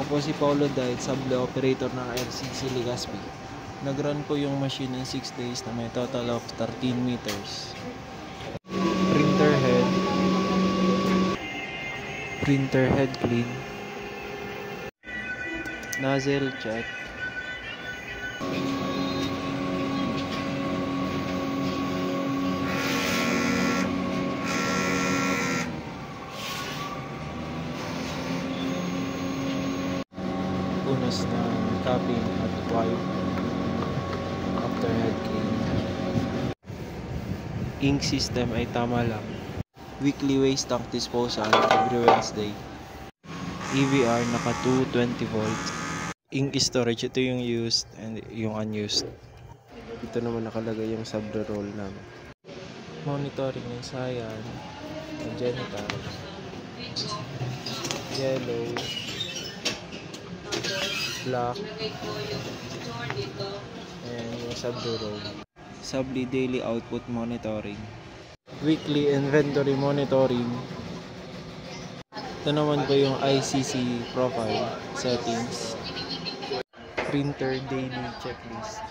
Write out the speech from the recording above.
po si Paulo Diet, sable operator ng RCC Legazpi. Nag-run po yung machine in 6 days na may total of 13 meters. Printer head clean. Nozzle check. Punas ng capping at wipe after head clean. Ink system ay tama lang. Weekly waste tank disposal every Wednesday. EVR naka 220 volts. Ink storage, ito yung used and yung unused. Ito naman nakalagay yung sable roll namin. Monitoring ng cyan, magenta, yellow, black, and yung sable roll. Sable daily output monitoring. Weekly inventory monitoring. Ito naman po yung ICC profile settings. Printer daily checklist.